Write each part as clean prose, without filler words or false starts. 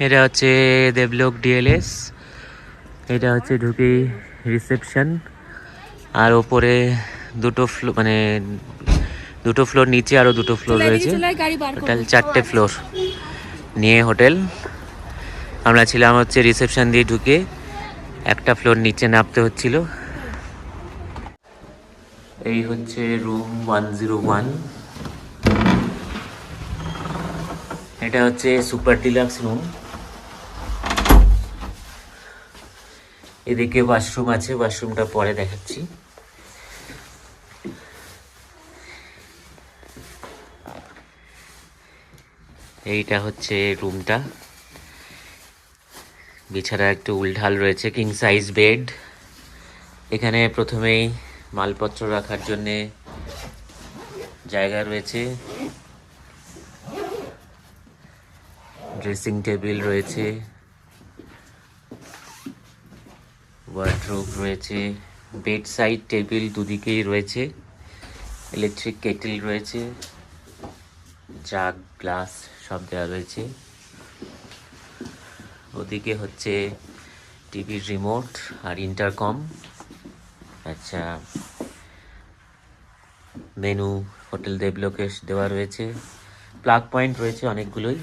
এটা হচ্ছে দেবলোক ডিএলএস। এটা হচ্ছে ঢুকি রিসেপশন। আর ওপরে দুটো ফ্লোর নিচে আরো দুটো ফ্লোর রয়েছে, টোটাল 4টে ফ্লোর নিয়ে হোটেল। আমরা ছিলাম হচ্ছে রিসেপশন দিয়ে ঢুকে একটা ফ্লোর নিচে নামতে হচ্ছিল। এই হচ্ছে রুম 101। এটা হচ্ছে সুপার ডিলাক্স রুম। এদিকে ওয়াশরুম আছে, ওয়াশরুমটা পরে দেখাচ্ছি। এইটা হচ্ছে রুমটা। বিছানা একটু উল্ঢাল রয়েছে, কিং সাইজ বেড। এখানে প্রথমেই মালপত্র রাখার জন্যে জায়গা রয়েছে, ড্রেসিং টেবিল রয়েছে, ওয়ার্ডরোব রয়েছে, বেড সাইড টেবিল দুদিকেই রয়েছে, ইলেকট্রিক কেটেল রয়েছে, জাগ গ্লাস সব দেওয়া রয়েছে। ওদিকে হচ্ছে টিভির রিমোট আর ইন্টারকম। আচ্ছা, মেনু হোটেল দেবলোকে দেওয়া রয়েছে, প্লাগ পয়েন্ট রয়েছে অনেকগুলোই।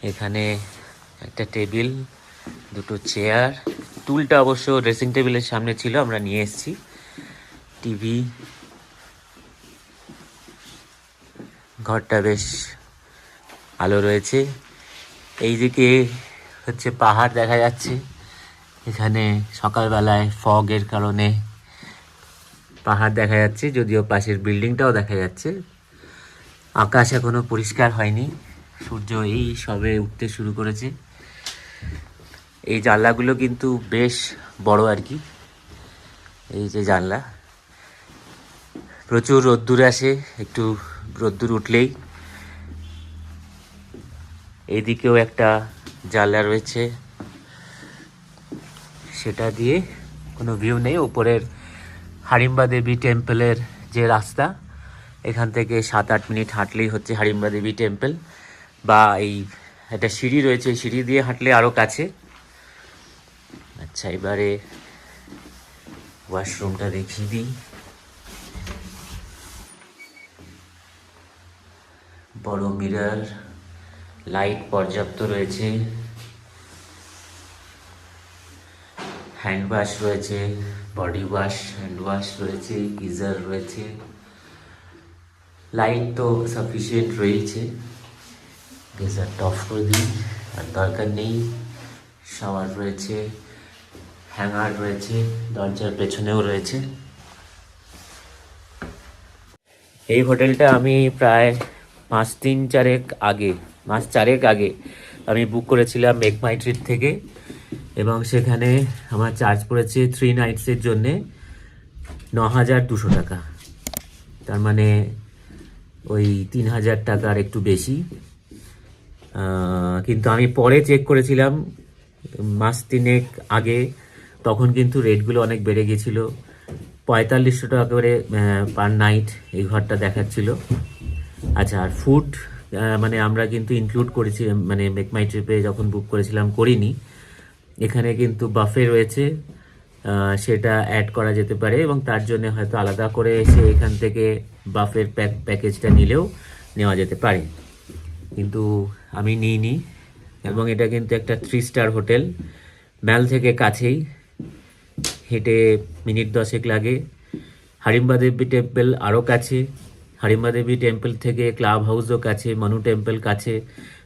এখানে একটা টেবিল, দুটো চেয়ার, টুলটা অবশ্য ড্রেসিং টেবিলের সামনে ছিল, আমরা নিয়ে এসেছি। টিভি, ঘরটা বেশ আলো রয়েছে। এইদিকে হচ্ছে পাহাড় দেখা যাচ্ছে। এখানে সকালবেলায় ফগের কারণে পাহাড় দেখা যাচ্ছে, যদিও পাশের বিল্ডিংটাও দেখা যাচ্ছে। আকাশ এখনো পরিষ্কার হয়নি, সূর্য এই সবে উঠতে শুরু করেছে। এই জানলাগুলো কিন্তু বেশ বড় আর কি। এই যে জানলা, প্রচুর রোদ্দুর আসে, একটু রোদ্দুর উঠলেই। এইদিকেও একটা জানলা রয়েছে, সেটা দিয়ে কোনো ভিউ নেই। উপরের হারিম্বা দেবী টেম্পলের যে রাস্তা, এখান থেকে 7-8 মিনিট হাঁটলেই হচ্ছে হারিম্বা দেবী টেম্পল। বা এই একটা সিঁড়ি রয়েছে, এই সিঁড়ি দিয়ে হাঁটলে আরও কাছে। আচ্ছা, এবারে ওয়াশরুমটা দেখিয়ে দিই। বড় মিরর, লাইট পর্যাপ্ত রয়েছে, হ্যান্ড ওয়াশ রয়েছে, বডি ওয়াশ, হ্যান্ড ওয়াশ রয়েছে, গিজার রয়েছে। লাইট তো সাফিসিয়েন্ট রয়েছে। গিজারটা অফ করে দিই, আর দরকার নেই। শাওয়ার রয়েছে, হ্যাঙ্গার রয়েছে, দরজার পেছনেও রয়েছে। এই হোটেলটা আমি প্রায় মাস চারেক আগে আমি বুক করেছিলাম মেক মাই ট্রিপ থেকে, এবং সেখানে আমার চার্জ পড়েছে 3 নাইটসের জন্যে 9,200 টাকা। তার মানে ওই 3,000 টাকার একটু বেশি। কিন্তু আমি পরে চেক করেছিলাম মাস 3 আগে, তখন কিন্তু রেটগুলো অনেক বেড়ে গেছিলো। 4,500 টাকা করে পার নাইট এই ঘরটা দেখাচ্ছিল। আচ্ছা, আর ফুড মানে আমরা কিন্তু ইনক্লুড করেছি, মানে মেক মাই ট্রিপে যখন বুক করেছিলাম করিনি। এখানে কিন্তু বাফে রয়েছে, সেটা অ্যাড করা যেতে পারে, এবং তার জন্য হয়তো আলাদা করে এসে এখান থেকে বাফের প্যাকেজটা নিলেও নেওয়া যেতে পারে, কিন্তু আমি নিইনি। এবং এটা কিন্তু একটা 3 স্টার হোটেল, ম্যাল থেকে কাছেই, হেঁটে মিনিট 10 লাগে। হারিম্বা দেবী টেম্পল আরও কাছে, হারিম্বা দেবী টেম্পল থেকে ক্লাব হাউসও কাছে, মানু টেম্পল কাছে,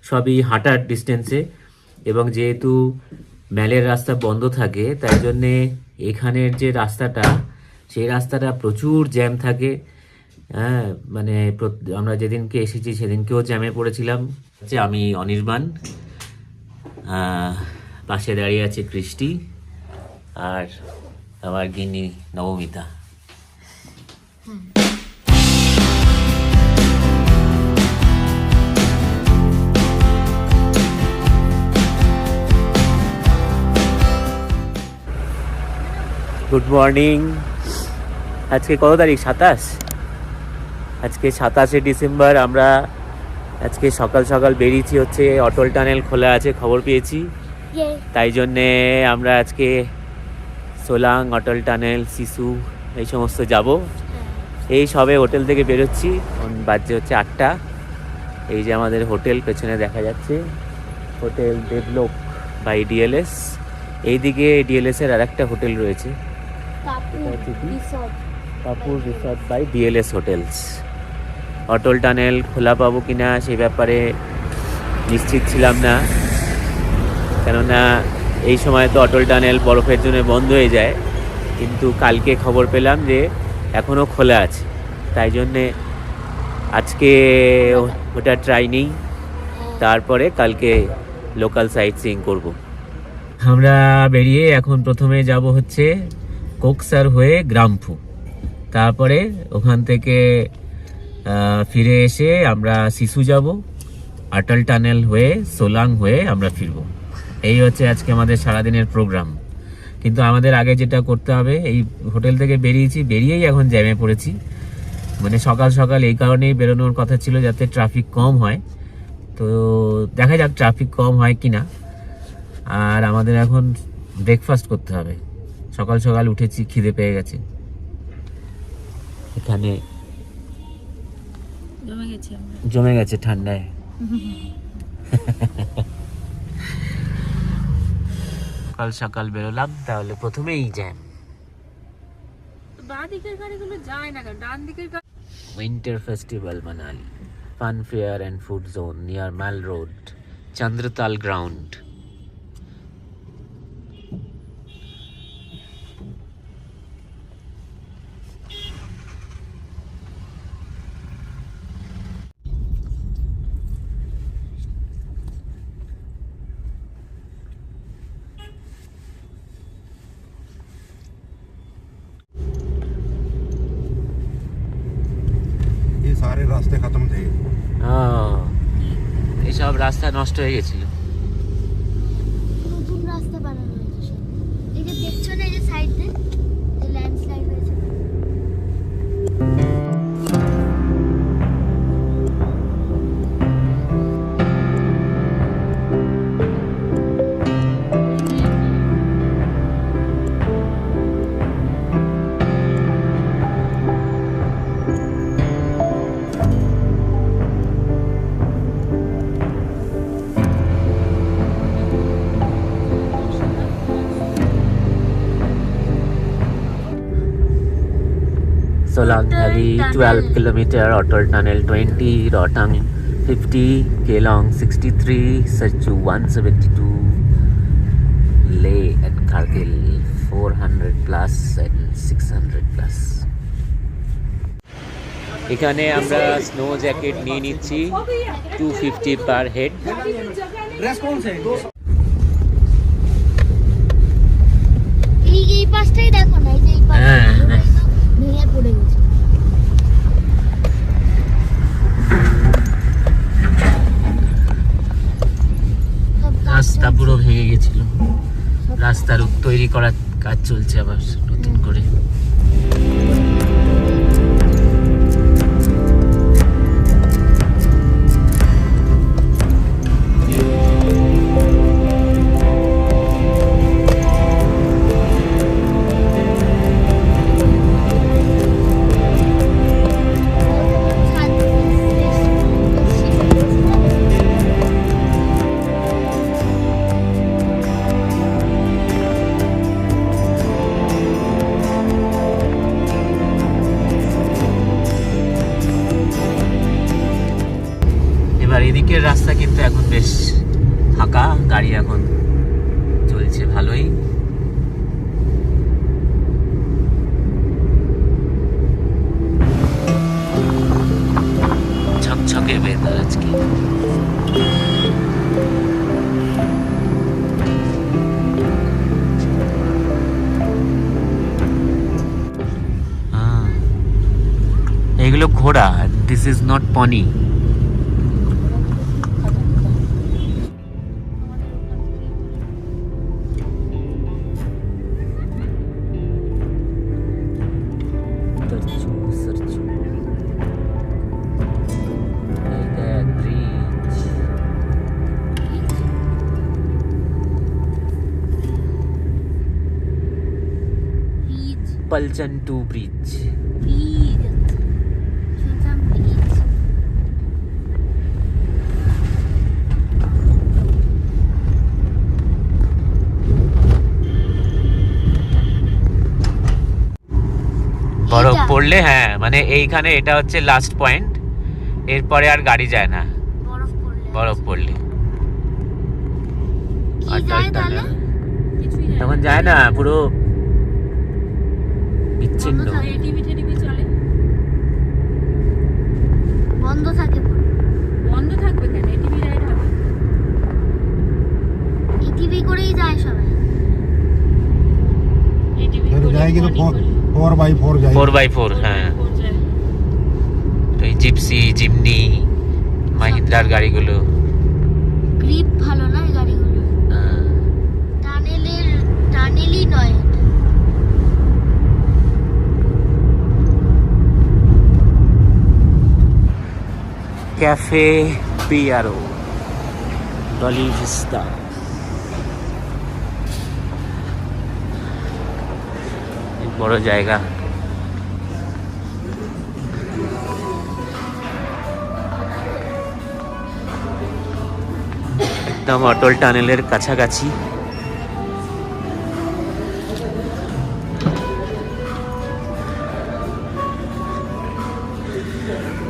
সবই হাঁটার ডিস্টেন্সে। এবং যেহেতু ম্যালের রাস্তা বন্ধ থাকে, তাই জন্যে এখানের যে রাস্তাটা, সেই রাস্তাটা প্রচুর জ্যাম থাকে। হ্যাঁ, মানে আমরা যেদিনকে এসেছি সেদিনকেও জ্যামে পড়েছিলাম। আমি অনির্বাণ, পাশে দাঁড়িয়ে আছে কৃষ্টি, আর আমার গিন্নি নবমিতা। Good morning. আজকে কত তারিখ? 27। আজকে 27শে ডিসেম্বর। আমরা আজকে সকাল সকাল বেরিয়েছি হচ্ছে অটল টানেল খোলা আছে খবর পেয়েছি, তাই জন্যে আমরা আজকে সোলাং, অটল টানেল, সিসু এই সমস্ত যাব। এই সবে হোটেল থেকে বেরোচ্ছি, বাজছে হচ্ছে 8টা। এই যে আমাদের হোটেল পেছনে দেখা যাচ্ছে, হোটেল ডেভেলপ বাই ডিএলএস। এইদিকে ডিএলএস এর আর একটা হোটেল রয়েছে, Kapoor resort by DLS hotels. Atal tunnel খোলা পাবো কিনা সেই ব্যাপারে নিশ্চিত ছিলাম না, কেননা এই সময় তো অটল টানেল বরফের জন্য বন্ধ হয়ে যায়, কিন্তু কালকে খবর পেলাম যে এখনও খোলা আছে, তাই জন্যে আজকে ওটা ট্রাই নেই, তারপরে কালকে লোকাল সাইট সিইং করব। আমরা বেরিয়ে এখন প্রথমে যাব হচ্ছে কোকসার হয়ে গ্রামফু, তারপরে ওখান থেকে ফিরে এসে আমরা সিসু যাব, অটল টানেল হয়ে সোলাং হয়ে আমরা ফিরবো। এই হচ্ছে আজকে আমাদের সারাদিনের প্রোগ্রাম। কিন্তু আমাদের আগে যেটা করতে হবে, এই হোটেল থেকে বেরিয়েই এখন জ্যামে পড়েছি, মানে সকাল সকাল এই কারণেই বেরোনোর কথা ছিল যাতে ট্রাফিক কম হয়। তো দেখা যাক ট্রাফিক কম হয় কিনা। আর আমাদের এখন ব্রেকফাস্ট করতে হবে, সকাল সকাল উঠেছি, খিদে পেয়ে গেছে। এখানে জমে গেছে ঠান্ডায়। সকাল সকাল বেরোলাম, তাহলে প্রথমেই jam. Winter festival Manali, fun fair and food zone near মাল রোড, চন্দ্রতাল গ্রাউন্ড। सारे रास्ते खत्म थे। এইসব রাস্তা নষ্ট হয়ে গেছিল, নতুন রাস্তা বানানো হয়েছে সব। এই যে দেখছো না, এই যে সাইডে যে ল্যান্ডস্লাইড হয়েছে। Solang Valley 12 kilometer, Atal Tunnel 20, Rotang 50, Kelong 63, Sarchu 172, Leh and Kargil 400 plus and 600 plus. এখানে আমরা স্নো জ্যাকেট নিয়ে নিচ্ছি 250 পার হেড। এই পাশটাই দেখো না, এই যে এই পাশটা ভেঙে পড়ে গেছে। রাস্তা পুরো ভেঙে গেছিল, রাস্তার তৈরি করার কাজ চলছে আবার নতুন করে। এদিকের রাস্তা কিন্তু এখন বেশ ফাঁকা, গাড়ি এখন চলছে ভালোই। ঝকঝকে ওয়েদার আজকে। এগুলো ঘোড়া, this is not pony. Sarchu, Sarchu. Gayatri. পালচেন্টু ব্রিজ। ব্রিজ শুনতাম ব্রিজ। বরফ এইটা? পড়লে হ্যাঁ, মানে এইখানে এটা হচ্ছে লাস্ট পয়েন্ট, এরপরে আর গাড়ি যায় না বরফ পড়লে বরফ পড়লে। কি যায় তাহলে? কিছুই যায় তখন যায় না, পুরো বিচ্ছিন্ন। বন্ধ থাকে। এটিভি টেটিভি চলে, বন্ধ থাকে পুরো। বন্ধ থাকবে কেন? এটিভি রাইড হবে। ইটিভি করেই যায় সবাই। এটিভি फिर করে जाएगी तो morning করে। 4x4 जाएगी। 4x4 হ্যাঁ, 4x4 যায়। এই জিপসি, জিমনি, মাহিন্দ্রার গাড়িগুলো। গ্রিপ ভালো না এই গাড়িগুলো। আহ, টানেলই নয় এটা। Cafe Piero, Dolly Vista. বড় জায়গা। একদম অটল টানেলের কাছাকাছি।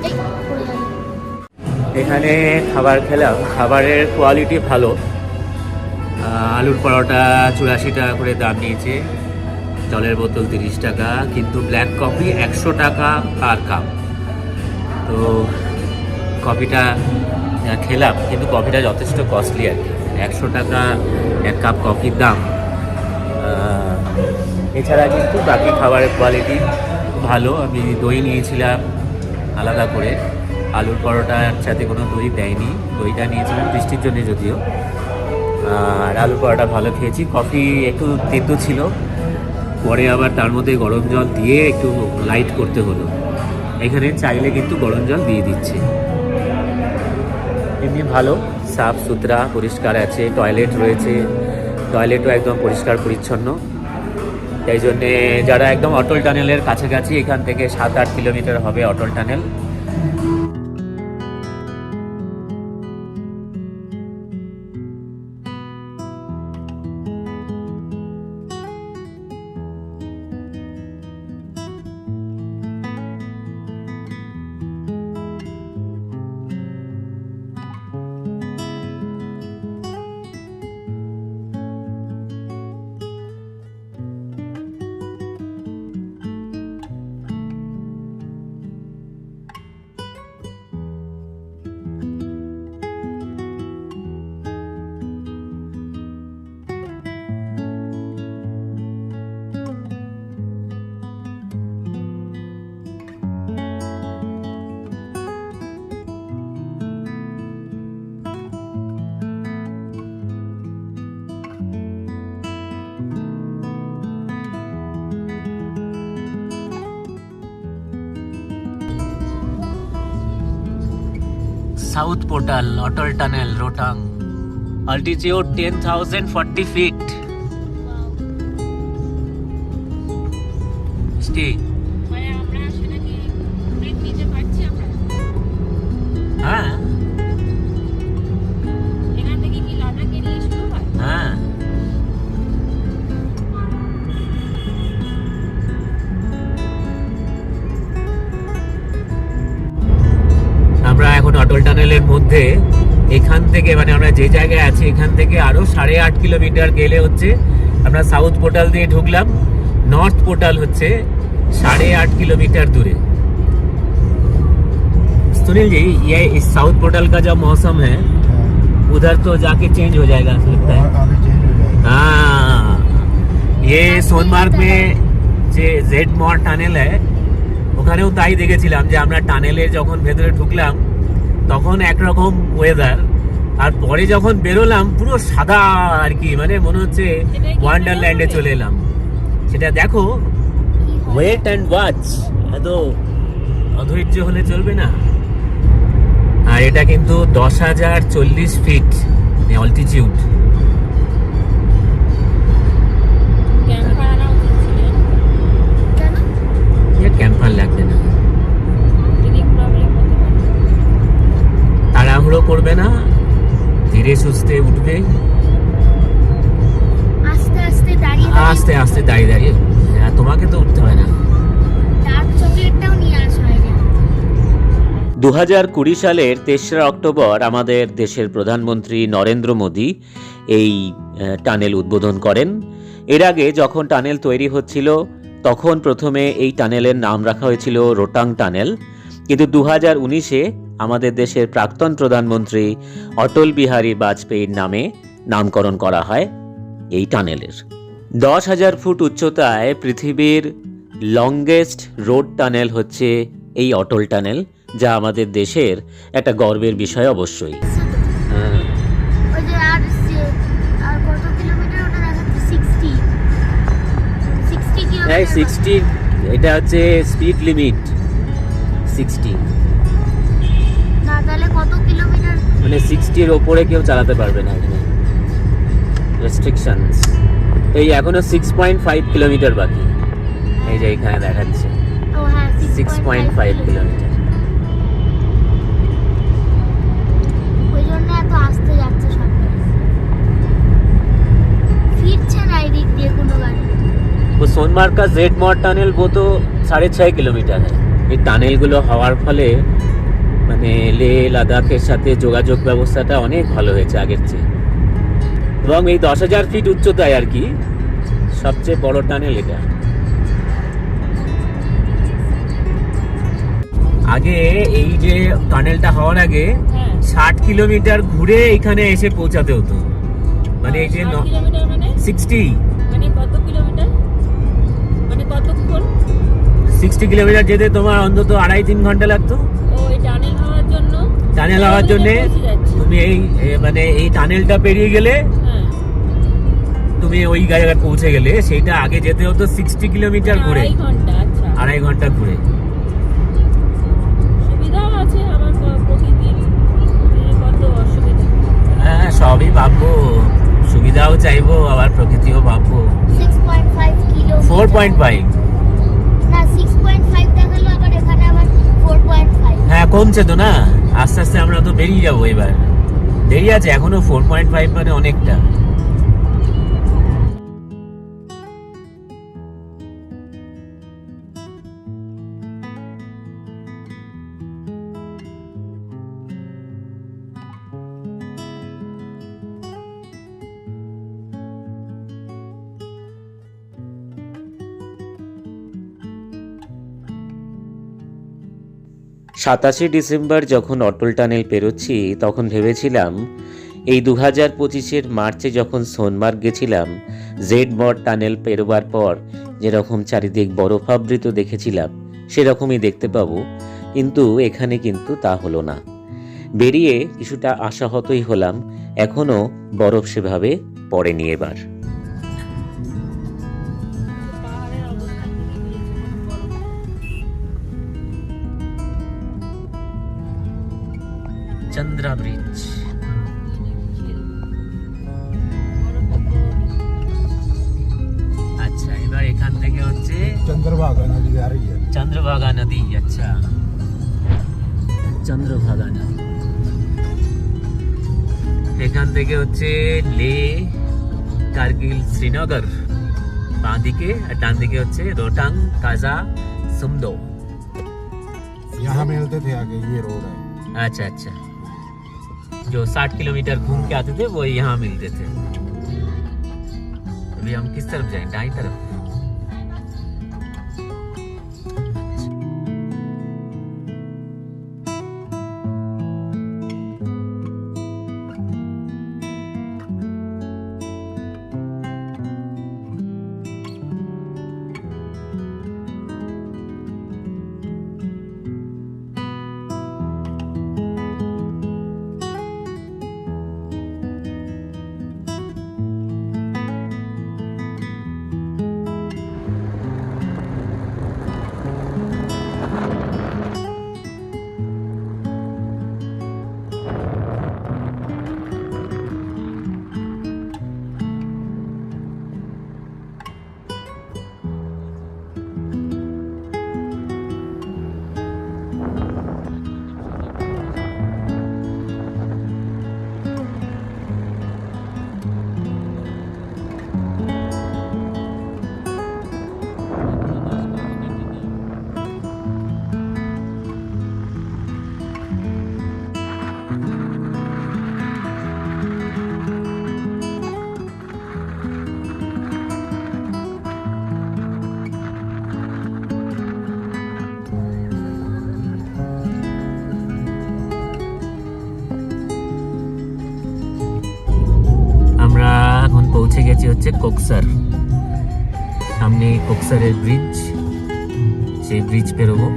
এই, পড়ে গেল। এখানে খাবার খেলাম, খাবারের কোয়ালিটি ভালো। আলুর পরোটা 84 টাকা করে দাম নিয়েছে, জলের বোতল 30 টাকা, কিন্তু ব্ল্যাক কফি 100 টাকা পার কাপ। তো কফিটা খেলাম, কিন্তু কফিটা যথেষ্ট কস্টলি আর কি, 100 টাকা এক কাপ কফির দাম। এছাড়া কিন্তু বাকি খাবারের কোয়ালিটি ভালো। আমি দই নিয়েছিলাম আলাদা করে, আলুর পরোটার সাথে কোনো দই দেয়নি, দইটা নিয়েছিলাম বৃষ্টির জন্য যদিও। আর আলুর পরোটা ভালো খেয়েছি। কফি একটু তেতো ছিল, পরে আবার তার মধ্যে গরম জল দিয়ে একটু লাইট করতে হলো। এখানে চাইলে কিন্তু গরম জল দিয়ে দিচ্ছে। এমনি ভালো, সাফ সুতরা, পরিষ্কার আছে, টয়লেট রয়েছে, টয়লেটও একদম পরিষ্কার পরিচ্ছন্ন। তাই জন্যে যারা একদম অটল টানেলের কাছাকাছি, এখান থেকে 7-8 কিলোমিটার হবে Atal tunnel. South portal, Atal tunnel, Rohtang. Altitude 10,040 feet. মিষ্টি? মানে আমরা সেটা কি ব্রেক নিতে পারছি আমরা? হ্যাঁ এখান থেকে কি লাদাখে নিয়ে শুরু হয়? হ্যাঁ। আমরা এখন অটল টানেলের মধ্যে। এখান থেকে মানে আমরা যে জায়গায় আছি এখান থেকে আরো 8.5 কিলোমিটার গেলে হচ্ছে আমরা সাউথ পোর্টাল দিয়ে ঢুকলাম। नॉर्थ पोर्टल হচ্ছে 8.5 किलोमीटर दूर। सुनील जी, ये इस साउथ पोर्टल का जो मौसम है उधर तो जाके चेंज हो जाएगा ऐसा लगता है। आगे चेंज हो जाएगा। हाँ, ये সোনমার্গ में যে জেড মর টানেল ওখানেও তাই দেখেছিলাম যে আমরা টানেলে যখন ভেতরে ঢুকলাম তখন একরকম ওয়েদার, আর পরে যখন বেরোলাম পুরো সাদা আর কি, মানে মনে হচ্ছে ওয়ান্ডারল্যান্ডে চলে এলাম। সেটা দেখো, ওয়েট অ্যান্ড ওয়াচ, এত অধৈর্য হলে চলবে না। আর এটা কিন্তু 10,040 ফিট অল্টিটিউড। ক্যাম্পার লাগবে না। ব্রিদিং প্রবলেম হতে পারে। তাড়াহুড়ো করবে না, ধীরে সুস্থে উঠবে, আস্তে আস্তে দাঁড়িয়ে আস্তে আস্তে দাঁড়িয়ে দাঁড়িয়ে। আর তোমাকে তো উঠতে হয় না। ডার্ক চকলেটটাও নিয়ে আসা হয় না। 2020 সালের 3রা অক্টোবর আমাদের দেশের প্রধানমন্ত্রী নরেন্দ্র মোদী এই টানেল উদ্বোধন করেন। এর আগে যখন টানেল তৈরি হচ্ছিল তখন প্রথমে এই টানেলের নাম রাখা হয়েছিল রোটাং টানেল, কিন্তু 2019-এ আমাদের দেশের প্রাক্তন প্রধানমন্ত্রী অটল বিহারী বাজপেয়ীর নামে নামকরণ করা হয় এই টানেলের। 10,000 ফুট উচ্চতায় পৃথিবীর লংগেস্ট রোড টানেল হচ্ছে এই অটল টানেল, যা আমাদের দেশের একটা গর্বের বিষয় অবশ্যই। হ্যাঁ, ওই যে আর কত কিলোমিটার ওটা দেখাচ্ছে 60 এই কিলোমিটার। 60, এটা হচ্ছে স্পিড লিমিট 60, না তাহলে কত কিলোমিটার? মানে 60-এর ওপরে কেউ চালাতে পারবে না এখানে, রেস্ট্রিকশনস। এই এখনো 6.5 কিলোমিটার বাকি, এই যে এখানে দেখাচ্ছে ও হ্যাঁ 6.5 কিলোমিটার। ওই জন্য এত আস্তে যাচ্ছে সব গাড়ি। ফিরছে না এই দিক দিয়ে কোনো গাড়ি। वो सोनमार्ग का जेड मॉड टनल वो तो 6.5 কিলোমিটার है। এই টানেলগুলো হওয়ার ফলে মানে লে লাদাখের সাথে যোগাযোগ ব্যবস্থাটা অনেক ভালো হয়েছে আগের চেয়ে, এবং এই 10,000 ফিট উচ্চতায় আর কি সবচেয়ে বড় টানেল এটা। আগে এই যে টানেলটা হওয়ার আগে হ্যাঁ 60 কিলোমিটার ঘুরে এখানে এসে পৌঁছাতে হতো, মানে এই যে 60 কিলোমিটার মানে 60 মানে কত কিলোমিটার, মানে কতক্ষণ? 60 কিলোমিটার যেতে তোমার অন্তত 2.5-3 ঘন্টা লাগতো। ও এই টানেল হওয়ার জন্য, টানেল হওয়ার জন্য পৌঁছে যাচ্ছি। তুমি মানে এই টানেলটা পেরিয়ে গেলে হ্যাঁ তুমি ওই জায়গায় পৌঁছে গেলে, সেইটা আগে যেতে হতো 60 কিলোমিটার ঘুরে, 2.5 ঘন্টা। আচ্ছা 2.5 ঘন্টা ঘুরে। সুবিধাও আছে, আবার প্রকৃতির কত অসুবিধা। হ্যাঁ সবই ভাববো, সুবিধাও চাইবো আবার প্রকৃতিও ভাববো। 6.5 কিলোমিটার 4.5, না 6.5 দেখালো, আবার এখানে আবার 4.5। হ্যাঁ কমছে তো না, আস্তে আস্তে আমরা তো বেরিয়ে যাবো এবার, দেরি আছে এখনো। 4.5 মানে অনেকটা। সাতাশে ডিসেম্বর যখন অটল টানেল পেরোচ্ছি তখন ভেবেছিলাম এই 2025-এর মার্চে যখন সোনমার্গ গেছিলাম জেড মড টানেল পেরোবার পর যেরকম চারিদিক বরফাবৃত দেখেছিলাম সেরকমই দেখতে পাবো, কিন্তু এখানে কিন্তু তা হলো না। বেরিয়ে কিছুটা আশাহতই হলাম, এখনও বরফ সেভাবে পড়েনি এবার। পাহাড়ের অবস্থা খুবই বড়। চন্দ্রা ব্রিজ। আচ্ছা এবার এখান থেকে হচ্ছে चंद्रभागा नदी आ रही है। चंद्रभागा नदी। अच्छा चंद्रभागा नदी, এখান থেকে হচ্ছে লে, কার্গিল, শ্রীনগর বাঁ দিকে, আর ডান দিকে হচ্ছে রোটাং, কাজা, সুমদো। यहाँ मिलते थे आगे, ये रोड है। अच्छा अच्छा, जो 60 किलोमीटर घूम के आते थे वो यहाँ मिलते थे। अभी हम किस तरफ जाएं? दाईं तरफ। এসে গেছি হচ্ছে কোকসার, সামনে কোকসারের ব্রিজ, সেই ব্রিজ পেরোবো।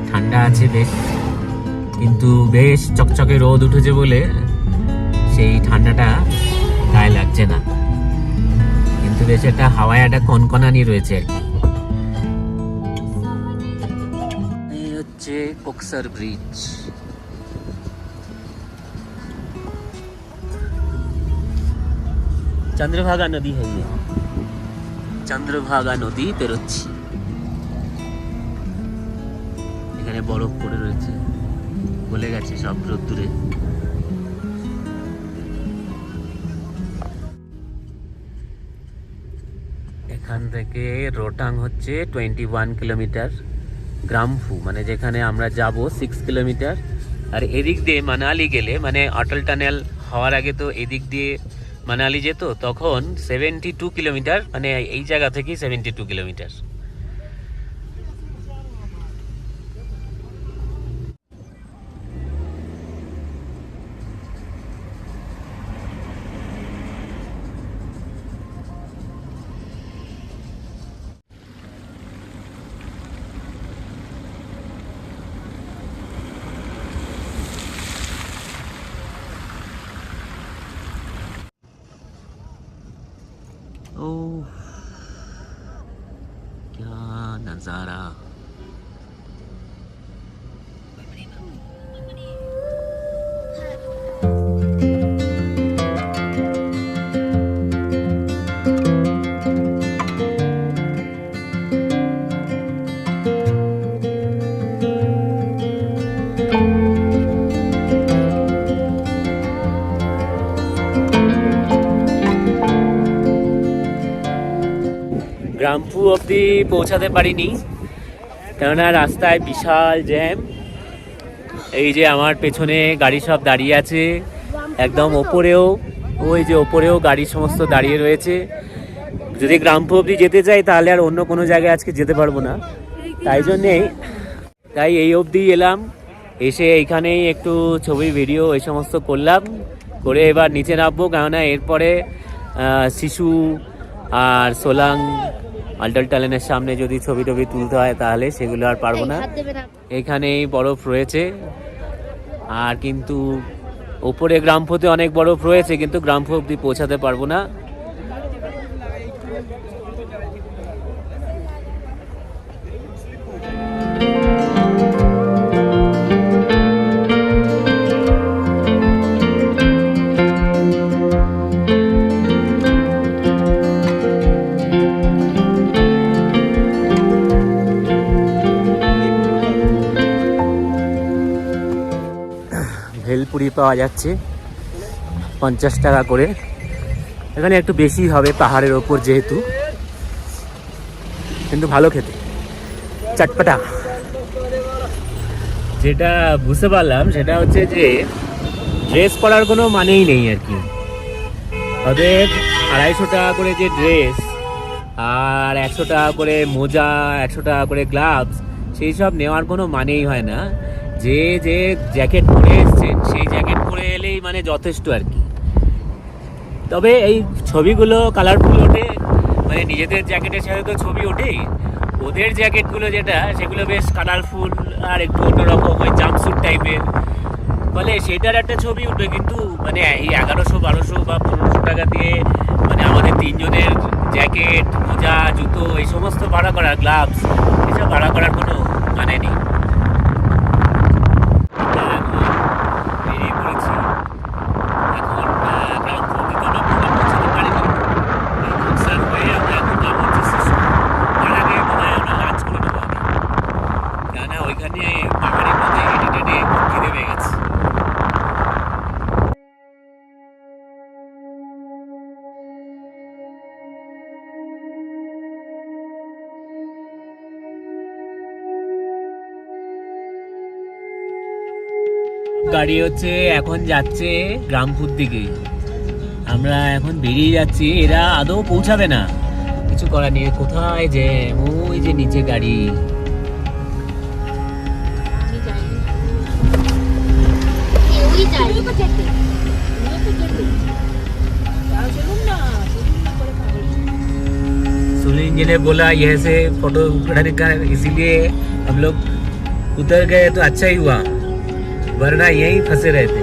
ঠান্ডা আছে বেশ, কিন্তু বেশ চকচকে রোদ উঠেছে বলে সেই ঠান্ডাটা গায়ে লাগছে না, কিন্তু বেশ একটা হাওয়ায় একটা কনকনানি রয়েছে আর কি। এই হচ্ছে কোকসার ব্রিজ। চন্দ্রভাগা নদী হয়ে চন্দ্রভাগা নদী পেরোচ্ছি। এখানে বরফ পড়ে রয়েছে, গলে গেছে সব রোদ্দুরে। এখান থেকে রোটাং হচ্ছে 21 কিলোমিটার, গ্রামফু মানে যেখানে আমরা যাব 6 কিলোমিটার। আর এদিক দিয়ে মানালি গেলে, মানে অটল টানেল হওয়ার আগে তো এদিক দিয়ে মানালি যেত, তখন 72 কিলোমিটার, মানে এই জায়গা থেকেই 72 কিলোমিটার। ओह क्या नजारा। গ্রামফু অবধি পৌঁছাতে পারিনি, কেননা রাস্তায় বিশাল জ্যাম। এই যে আমার পেছনে গাড়ি সব দাঁড়িয়ে আছে, একদম ওপরেও, ওই যে ওপরেও গাড়ি সমস্ত দাঁড়িয়ে রয়েছে। যদি গ্রামফু অবধি যেতে চাই তাহলে আর অন্য কোনো জায়গায় আজকে যেতে পারবো না, তাই এই অবধি এলাম। এসে এইখানেই একটু ছবি ভিডিও এই সমস্ত করলাম, করে এবার নিচে নামবো, কেননা এরপরে শিশু আর সোলাং আল্টাল টানেলের সামনে যদি ছবি টবি তুলতে হয় তাহলে সেগুলো আর পারবো না। এখানেই বরফ রয়েছে, আর কিন্তু ওপরে গ্রামফুতে অনেক বরফ রয়েছে, কিন্তু গ্রামফু অবধি পৌঁছাতে পারবো না। ভেলপুরি পাওয়া যাচ্ছে 50 টাকা করে, এখানে একটু বেশি হবে পাহাড়ের ওপর যেহেতু, কিন্তু ভালো খেতে, চটপটা। যেটা বুঝতে পারলাম সেটা হচ্ছে যে ড্রেস পরার কোনো মানেই নেই আর কি। ওদের 250 টাকা করে যে ড্রেস, আর 100 টাকা করে মোজা, 100 টাকা করে গ্লাভস, সেই সব নেওয়ার কোনো মানেই হয় না। যে যে জ্যাকেট পরে এসছেন সেই জ্যাকেট পরে এলেই মানে যথেষ্ট আর কি। তবে এই ছবিগুলো কালারফুল ওঠে, মানে নিজেদের জ্যাকেটের সাথে তো ছবি ওঠেই, ওদের জ্যাকেটগুলো যেটা সেগুলো বেশ কালারফুল আর একটু অন্যরকম, ওই জাম্পস্যুট টাইপের, ফলে সেটার একটা ছবি উঠবে। কিন্তু মানে এই 1100, 1200 বা 1500 টাকা দিয়ে মানে আমাদের 3 জনের জ্যাকেট, মোজা, জুতো এই সমস্ত ভাড়া করা, গ্লাভস, এসব ভাড়া করার কোনো মানে নেই। গাড়ি হচ্ছে এখন যাচ্ছে গ্রামপুর দিকে, আমরা এখন বেরিয়ে যাচ্ছি, এরা আদৌ পৌঁছাবে না, কিছু করার নেই। কোথায় যে ওই যে নিচে গাড়ি, इंजन ने बोला यह से फोटो उठाने का, इसीलिए हम लोग उतर गए तो अच्छा ही हुआ, वरना यहीं फंसे रहते।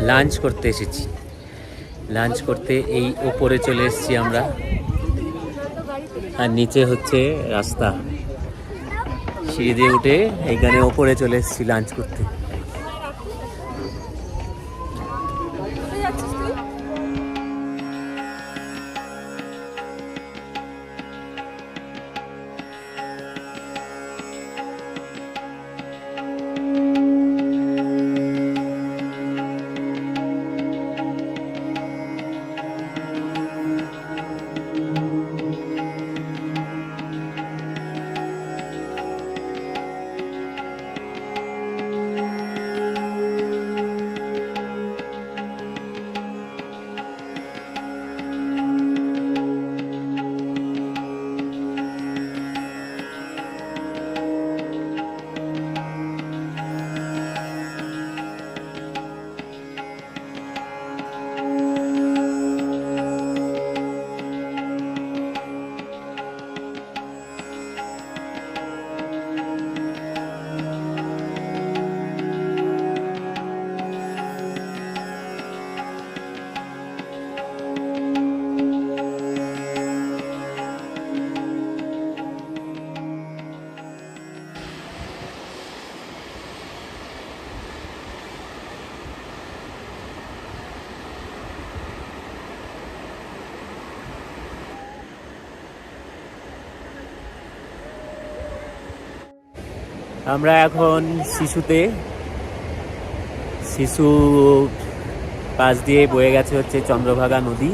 লাঞ্চ করতে এসেছি, লাঞ্চ করতে এই ওপরে চলে এসেছি আমরা, আর নিচে হচ্ছে রাস্তা, সিঁড়ি দিয়ে উঠে এইখানে ওপরে চলে এসেছি লাঞ্চ করতে। আমরা এখন শিশুতে, শিশু পাশ দিয়ে বয়ে গেছে হচ্ছে চন্দ্রভাগা নদী।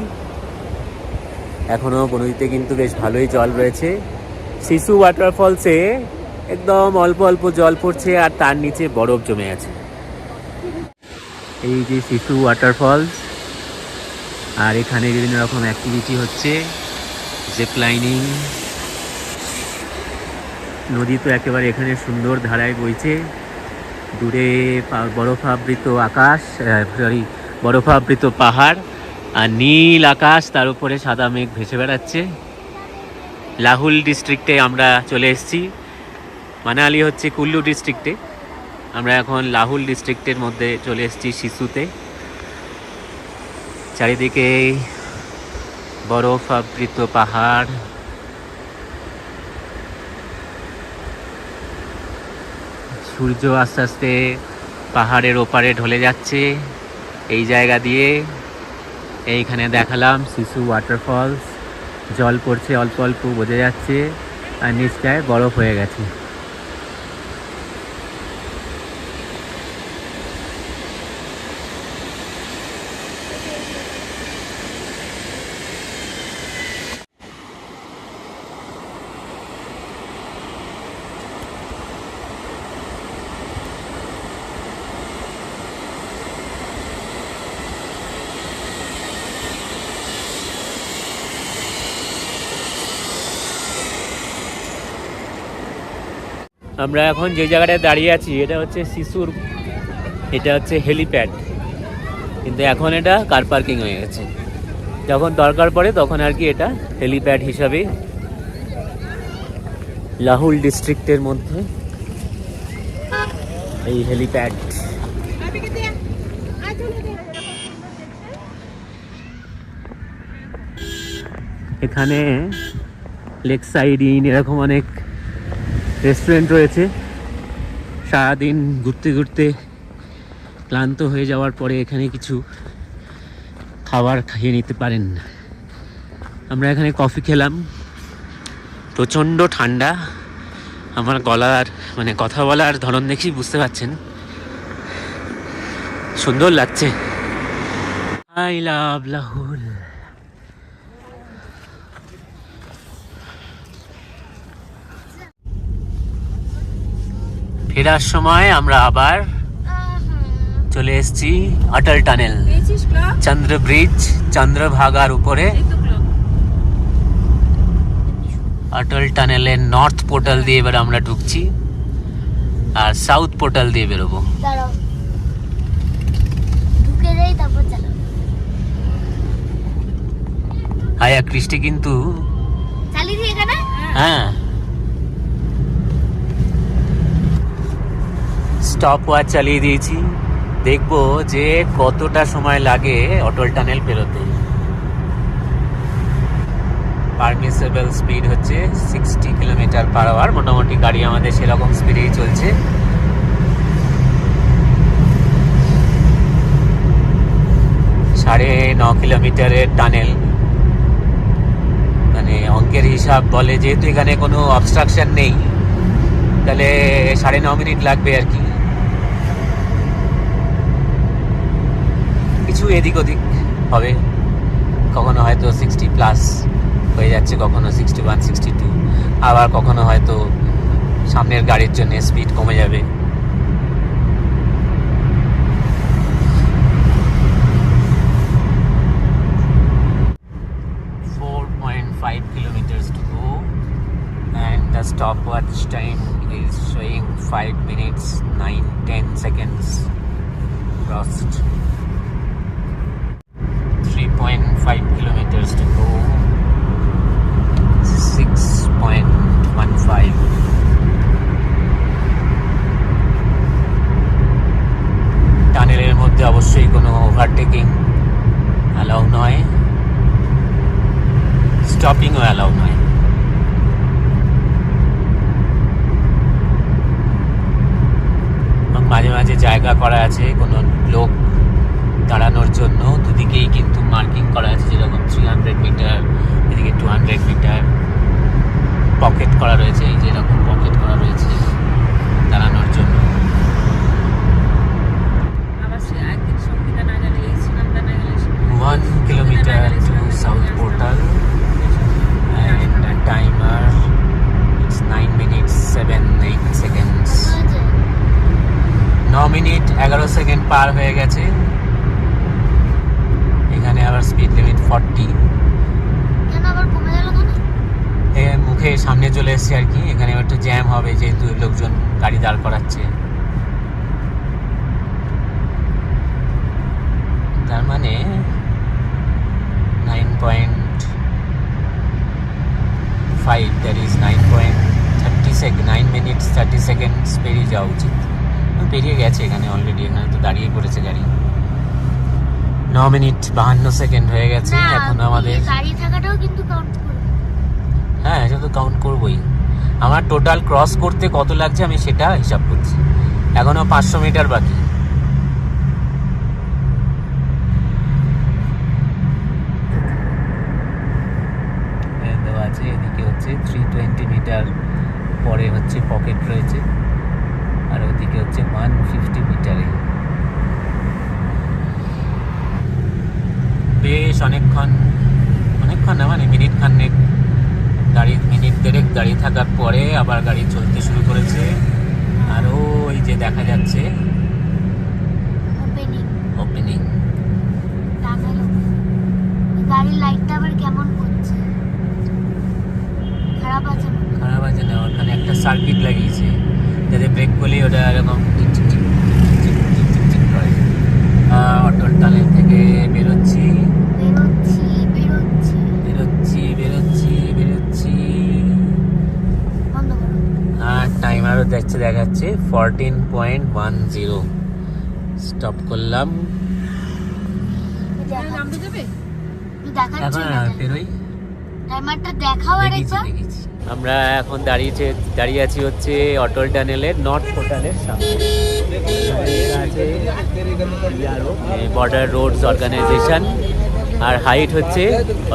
এখনো নদীতে কিন্তু বেশ ভালোই জল রয়েছে। শিশু ওয়াটারফলসে একদম অল্প অল্প জল পড়ছে আর তার নিচে বরফ জমে আছে। এই যে শিশু ওয়াটারফলস, আর এখানে বিভিন্ন রকম অ্যাক্টিভিটি হচ্ছে, জিপ লাইনিং। নদী তো একেবারে এখানে সুন্দর ধারায় বইছে, দূরে বরফাবৃত আকাশ, বরফাবৃত পাহাড় আর নীল আকাশ, তার উপরে সাদা মেঘ ভেসে বেড়াচ্ছে। লাহুল ডিস্ট্রিক্টে আমরা চলে এসেছি, মানালি হচ্ছে কুল্লু ডিস্ট্রিক্টে, আমরা এখন লাহুল ডিস্ট্রিক্টের মধ্যে চলে এসেছি শিশুতে। চারিদিকে বরফাবৃত পাহাড়, সূর্য আস্তে আস্তে পাহাড়ের ওপারে ঢলে যাচ্ছে। এই জায়গা দিয়ে এইখানে দেখালাম শিশু ওয়াটারফলস, জল পড়ছে অল্প অল্প বোঝা যাচ্ছে, আর নিচটায় বরফ হয়ে গেছে। আমরা এখন যে জায়গাটায় দাঁড়িয়ে আছি এটা হচ্ছে শিশুর, এটা হচ্ছে হেলিপ্যাড, কিন্তু এখন এটা কার পার্কিং হয়ে গেছে। যখন দরকার পড়ে তখন আর কি এটা হেলিপ্যাড হিসাবে লাহুল ডিস্ট্রিক্টের মধ্যে এই হেলিপ্যাড। এখানে লেক সাইড ইন এরকম অনেক রেস্টুরেন্ট রয়েছে। সারাদিন ঘুরতে ঘুরতে ক্লান্ত হয়ে যাওয়ার পরে এখানে কিছু খাবার খেয়ে নিতে পারেন। আমরা এখানে কফি খেলাম, প্রচণ্ড ঠান্ডা। আমার গলার মানে কথা বলার ধরন দেখেই বুঝতে পারছেন, সুন্দর লাগছে। আই লাভ লাহুল। ফেরার সময় আমরা আবার চলে এসেছি অটল টানেল, চন্দ্র ব্রিজ, চন্দ্রভাগার উপরে। অটল টানেলের নর্থ পোর্টাল দিয়ে এবার আমরা ঢুকছি, আর সাউথ পোর্টাল দিয়ে বেরোবো। দাঁড়াও, যাই তারপর চালাবো। হায়া কৃষ্টি কিন্তু চালিয়ে দিয়ে এখানে হ্যাঁ স্টপ ওয়াচ চালিয়ে দিয়েছি, দেখবো যে কতটা সময় লাগে অটল টানেল পেরোতে। পারমিসেবল স্পিড হচ্ছে 60 কিলোমিটার পার আওয়ার, মোটামুটি গাড়ি আমাদের সেরকম স্পিডেই চলছে। সাড়ে 9 কিলোমিটারের টানেল, মানে অঙ্কের হিসাব বলে যেহেতু এখানে কোনো অবস্ট্রাকশন নেই তাহলে 9.5 মিনিট লাগবে আর কি। কিছু এদিক ওদিক হবে, কখনো হয়তো 60+ হয়ে যাচ্ছে, কখনো 61, 62, আবার কখনো হয়তো সামনের গাড়ির জন্য স্পিড কমে যাবে। kilometers to go and the stopwatch time is showing 5 minutes 9-10 seconds crossed. 3.5 kilometers to go, 6.15. টানেলের মধ্যে অবশ্যই কোনো ওভারটেকিং অ্যালাউ নয়, স্টপিংও অ্যালাউ নয়। এবং মাঝে মাঝে জায়গা করা আছে কোনো লোক দাঁড়ানোর জন্য, দুদিকেই কিন্তু মার্কিং করা আছে, যেরকম 300 মিটার, এদিকে 200 মিটার পকেট করা রয়েছে, এই যেরকম পকেট করা রয়েছে দাঁড়ানোর জন্য। আবার সে একদিন সঙ্গীতা না গেলে এই সুনন্দা না গেলে 1 kilometer to South Portal and a timer, it's 9 minutes 7-8 seconds. 9 minute 11 second পার হয়ে গেছে। এখানে আবার স্পিড লিমিট 40। কেন আবার কমে গেল কেন? মুখে সামনে চলে এসছে আর কি, এখানে একটু জ্যাম হবে যেহেতু লোকজন গাড়ি দাঁড় করাচ্ছে, তার মানে 9.5, that is 9 minutes 30 seconds পেরিয়ে যাওয়া উচিত। পেরিয়ে গেছে এখানে অলরেডি, এখানে তো দাঁড়িয়ে পড়েছে গাড়ি। 9 মিনিট 52 সেকেন্ড হয়ে গেছে এখন আমাদের। গাড়ি থাকাটাও কিন্তু কাউন্ট করবে। হ্যাঁ, এটা তো কাউন্ট করবোই। আমার টোটাল ক্রস করতে কত লাগছে আমি সেটা হিসাব করছি, এখনো 500 মিটার বাকি। দেওয়া আছে, এদিকে হচ্ছে 320 মিটার পরে হচ্ছে পকেট রয়েছে, আর ওদিকে হচ্ছে 150 মিটারে। বেশ অনেকক্ষণ না, মানে মিনিট খানেক মিনিট দেড়েক দাঁড়িয়ে থাকার পরে আবার গাড়ি চলতে শুরু করেছে। আর ওই যে দেখা যাচ্ছে ওপেনিং গাড়ির লাইটটা আবার কেমন করছে, খারাপ আছে না? ওখানে একটা সার্কিট লাগিয়েছে যাতে ব্রেক করলে ওটা এরকম tick tick tick tick tick tick tick করে। অটল টানেল থেকে বেরোচ্ছি। আর টাইমারও দেখাচ্ছে 14.10। স্টপ করলাম। নামতে দেবে? এখন পেরোই। টাইমারটা দেখাও আরেকবার। আমরা এখন দাঁড়িয়ে আছি হচ্ছে অটল টানেলের নর্থ পোর্টালের সামনে। আছে বর্ডার রোডস অর্গানাইজেশন, আর হাইট হচ্ছে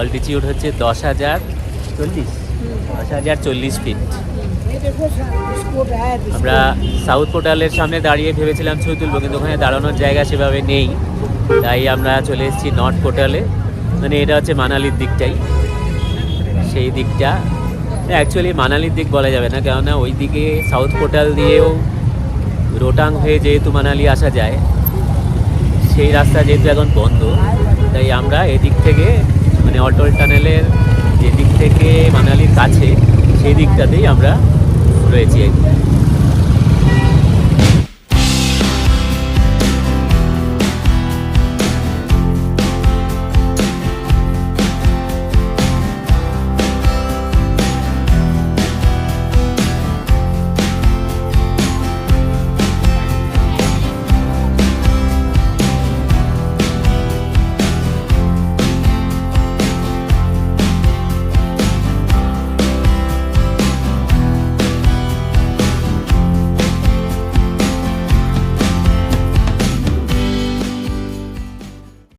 অল্টিটিউড হচ্ছে 10,040 ফিট। আমরা সাউথ পোর্টালের সামনে দাঁড়িয়ে ভেবেছিলাম ছবি তুলবো, কিন্তু ওখানে দাঁড়ানোর জায়গা সেভাবে নেই, তাই আমরা চলে এসেছি নর্থ পোর্টালে। মানে এটা হচ্ছে মানালির দিকটাই, সেই দিকটা অ্যাকচুয়ালি মানালির দিক বলা যাবে না, কেননা ওই দিকে সাউথ পোর্টাল দিয়েও রোটাং হয়ে যেহেতু মানালি আসা যায়, সেই রাস্তা যেহেতু এখন বন্ধ, তাই আমরা এদিক থেকে মানে অটল টানেলের যে দিক থেকে মানালির কাছে সেই দিকটাতেই আমরা রয়েছি।